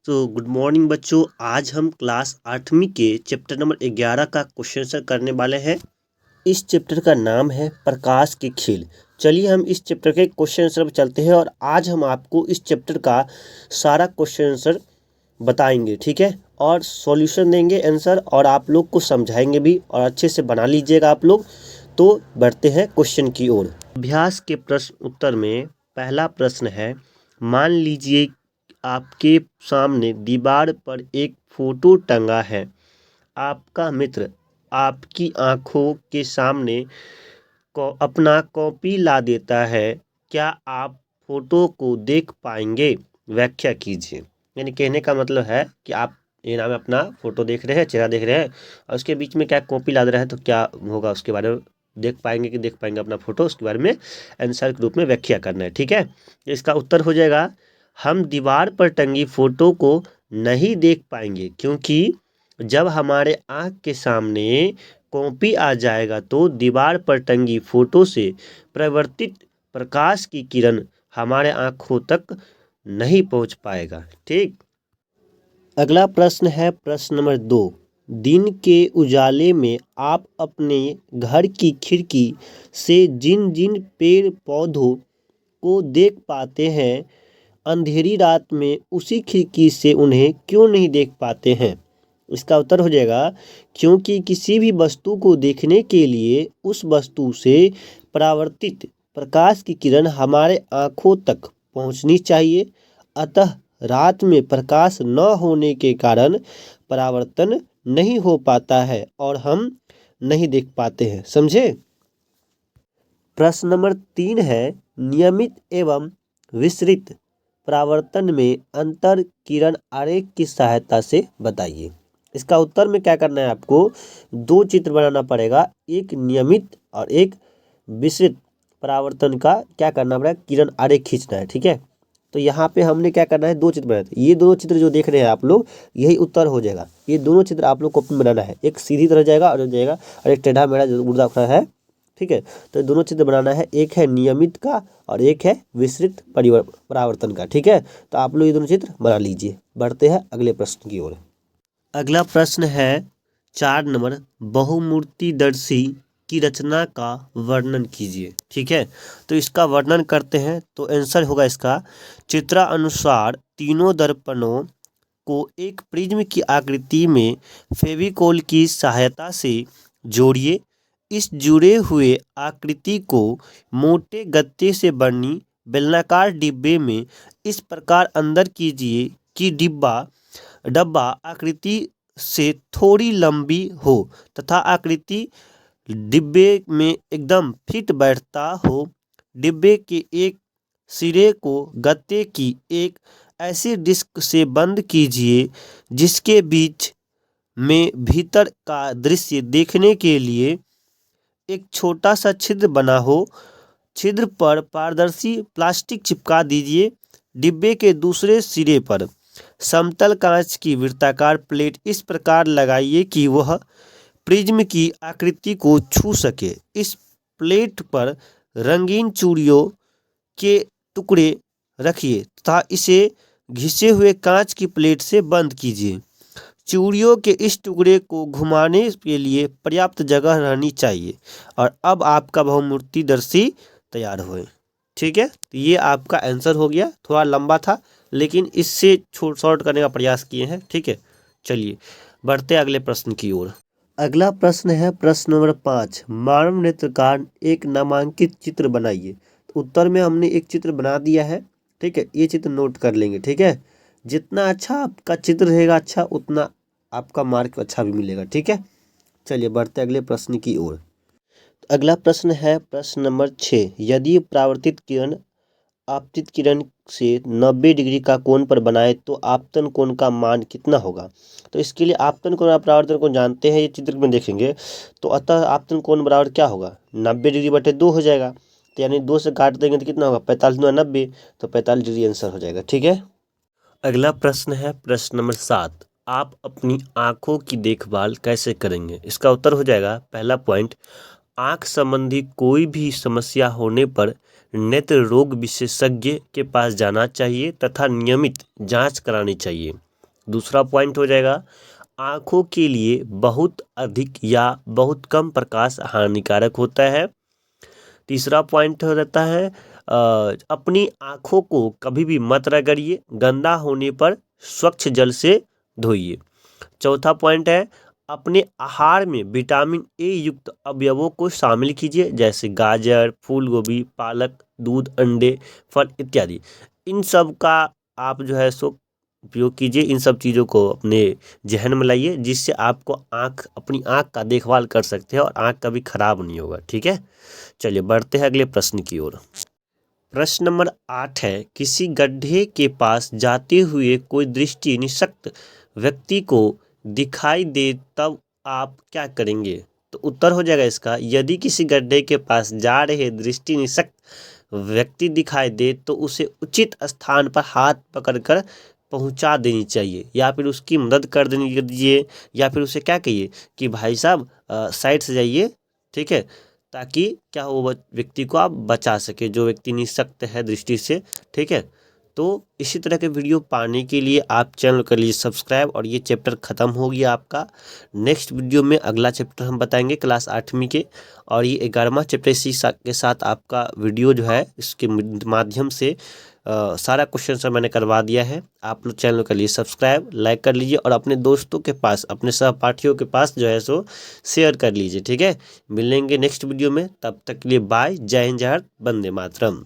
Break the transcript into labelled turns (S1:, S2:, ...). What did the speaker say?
S1: तो good morning बच्चों। आज हम क्लास 8वीं के चैप्टर नंबर 11 का क्वेश्चन आंसर करने वाले हैं। इस चैप्टर का नाम है प्रकाश के खेल। चलिए हम इस चैप्टर के क्वेश्चन आंसर पर चलते हैं और आज हम आपको इस चैप्टर का सारा क्वेश्चन आंसर बताएंगे, ठीक है, और सॉल्यूशन देंगे आंसर और आप लोग को समझाएंगे भी और अच्छे से बना लीजिएगा आप लोग। तो बढ़ते हैं क्वेश्चन की ओर। अभ्यास के प्रश्न उत्तर में पहला प्रश्न है, मान लीजिए आपके सामने दीवार पर एक फोटो टंगा है। आपका मित्र आपकी आंखों के सामने अपना कॉपी ला देता है। क्या आप फोटो को देख पाएंगे? व्याख्या कीजिए। यानी कहने का मतलब है कि आप ये नाम अपना फोटो देख रहे हैं, चेहरा देख रहे हैं और उसके बीच में क्या कॉपी ला दे रहा है, तो क्या होगा उसके बारे में देख पाएंगे कि देख पाएंगे अपना फोटो, उसके बारे में आंसर के रूप में व्याख्या करना है, ठीक है। इसका उत्तर हो जाएगा, हम दीवार पर टंगी फोटो को नहीं देख पाएंगे क्योंकि जब हमारे आँख के सामने कॉपी आ जाएगा तो दीवार पर टंगी फोटो से परिवर्तित प्रकाश की किरण हमारे आँखों तक नहीं पहुँच पाएगा, ठीक। अगला प्रश्न है प्रश्न नंबर 2। दिन के उजाले में आप अपने घर की खिड़की से जिन जिन पेड़ पौधों को देख पाते हैं, अंधेरी रात में उसी खिड़की से उन्हें क्यों नहीं देख पाते हैं? इसका उत्तर हो जाएगा, क्योंकि किसी भी वस्तु को देखने के लिए उस वस्तु से परावर्तित प्रकाश की किरण हमारे आँखों तक पहुँचनी चाहिए। अतः रात में प्रकाश न होने के कारण परावर्तन नहीं हो पाता है और हम नहीं देख पाते हैं, समझे। प्रश्न नंबर 3 है, नियमित एवं विसरित परावर्तन में अंतर किरण आरेख की सहायता से बताइए। इसका उत्तर में क्या करना है, आपको दो चित्र बनाना पड़ेगा, एक नियमित और एक विसरित परावर्तन का क्या करना पड़ेगा, किरण आरेख खींचना है, ठीक है। तो यहाँ पे हमने क्या करना है, दो चित्र बनाए थे। ये दोनों चित्र जो देख रहे हैं आप लोग, यही उत्तर हो जाएगा। ये दोनों चित्र आप लोग को बनाना है, एक सीधी तरह जाएगा और एक टेढ़ा मेढ़ा जो उड़ता खड़ा है, ठीक है। तो ये दोनों चित्र बनाना है, एक है नियमित का और एक है विसरित परावर्तन का, ठीक है। तो आप लोग ये दोनों चित्र बना लीजिए। बढ़ते हैं अगले प्रश्न की ओर। अगला प्रश्न है 4 नंबर, बहुमूर्तिदर्शी की रचना का वर्णन कीजिए, ठीक है। तो इसका वर्णन करते हैं तो आंसर होगा इसका, चित्रानुसार तीनों दर्पणों को एक प्रिज्म की आकृति में फेविकोल की सहायता से जोड़िए। इस जुड़े हुए आकृति को मोटे गत्ते से बनी बेलनाकार डिब्बे में इस प्रकार अंदर कीजिए कि डब्बा आकृति से थोड़ी लंबी हो तथा आकृति डिब्बे में एकदम फिट बैठता हो। डिब्बे के एक सिरे को गत्ते की एक ऐसी डिस्क से बंद कीजिए जिसके बीच में भीतर का दृश्य देखने के लिए एक छोटा सा छिद्र बना हो। छिद्र पर पारदर्शी प्लास्टिक चिपका दीजिए। डिब्बे के दूसरे सिरे पर समतल कांच की वृत्ताकार प्लेट इस प्रकार लगाइए कि वह प्रिज्म की आकृति को छू सके। इस प्लेट पर रंगीन चूड़ियों के टुकड़े रखिए तथा इसे घिसे हुए कांच की प्लेट से बंद कीजिए। चूड़ियों के इस टुकड़े को घुमाने के लिए पर्याप्त जगह रहनी चाहिए और अब आपका बहुमूर्तिदर्शी तैयार हुए, ठीक है। तो ये आपका आंसर हो गया। थोड़ा लंबा था लेकिन इससे शॉर्ट करने का प्रयास किए हैं, ठीक है। चलिए बढ़ते अगले प्रश्न की ओर। अगला प्रश्न है प्रश्न नंबर 5, मानव नेत्र का एक नामांकित चित्र बनाइए। तो उत्तर में हमने एक चित्र बना दिया है, ठीक है। ये चित्र नोट कर लेंगे, ठीक है। जितना अच्छा आपका चित्र रहेगा अच्छा उतना आपका मार्क अच्छा भी मिलेगा, ठीक है। चलिए बढ़ते अगले प्रश्न की ओर। अगला प्रश्न है प्रश्न नंबर 6, यदि परावर्तित किरण आपतित किरण से 90 डिग्री का कोण पर बनाए तो आपतन कोण का मान कितना होगा? तो इसके लिए आपतन कोण और परावर्तन कोण जानते हैं, ये चित्र में देखेंगे तो अतः आपतन कोण बराबर क्या होगा, 90 डिग्री बटे 2 हो जाएगा। तो यानी 2 से काट देंगे तो कितना होगा, 45 × 90, तो 45 डिग्री आंसर हो जाएगा, ठीक है। अगला प्रश्न है प्रश्न नंबर 7, आप अपनी आँखों की देखभाल कैसे करेंगे? इसका उत्तर हो जाएगा, पहला पॉइंट, आँख संबंधी कोई भी समस्या होने पर नेत्र रोग विशेषज्ञ के पास जाना चाहिए तथा नियमित जांच करानी चाहिए। दूसरा पॉइंट हो जाएगा आँखों के लिए बहुत अधिक या बहुत कम प्रकाश हानिकारक होता है। तीसरा पॉइंट हो जाता है अपनी आँखों को कभी भी मत रगड़िए, गंदा होने पर स्वच्छ जल से धोइए। चौथा पॉइंट है अपने आहार में विटामिन ए युक्त अवयवों को शामिल कीजिए, जैसे गाजर, फूल गोभी, पालक, दूध, अंडे, फल इत्यादि। इन सब का आप जो है सो उपयोग कीजिए, इन सब चीज़ों को अपने जहन में लाइए, जिससे आपको अपनी आँख का देखभाल कर सकते हैं और आँख कभी खराब नहीं होगा। ठीक है, चलिए बढ़ते हैं अगले प्रश्न की ओर। प्रश्न नंबर 8 है किसी गड्ढे के पास जाते हुए कोई दृष्टि निषक्त व्यक्ति को दिखाई दे तब आप क्या करेंगे? तो उत्तर हो जाएगा इसका, यदि किसी गड्ढे के पास जा रहे दृष्टि निषक्त व्यक्ति दिखाई दे तो उसे उचित स्थान पर हाथ पकड़कर पहुंचा देनी चाहिए, या फिर उसकी मदद कर देनी दीजिए, या फिर उसे क्या कहिए कि भाई साहब साइड से जाइए। ठीक है, ताकि क्या हो व्यक्ति को आप बचा सके, जो व्यक्ति निःशक्त है दृष्टि से। ठीक है, तो इसी तरह के वीडियो पाने के लिए आप चैनल कर लीजिए सब्सक्राइब। और ये चैप्टर ख़त्म हो गया आपका। नेक्स्ट वीडियो में अगला चैप्टर हम बताएंगे क्लास 8वीं के, और ये 11वां चैप्टर इसी के साथ आपका वीडियो जो है इसके माध्यम से सारा क्वेश्चन सर मैंने करवा दिया है। आप लोग चैनल कर लीजिए सब्सक्राइब, लाइक कर लीजिए और अपने दोस्तों के पास, अपने सहपाठियों के पास जो है सो शेयर कर लीजिए। ठीक है, मिलेंगे नेक्स्ट वीडियो में, तब तक के लिए बाय, जय हिंद, जय भारत, वंदे मातरम।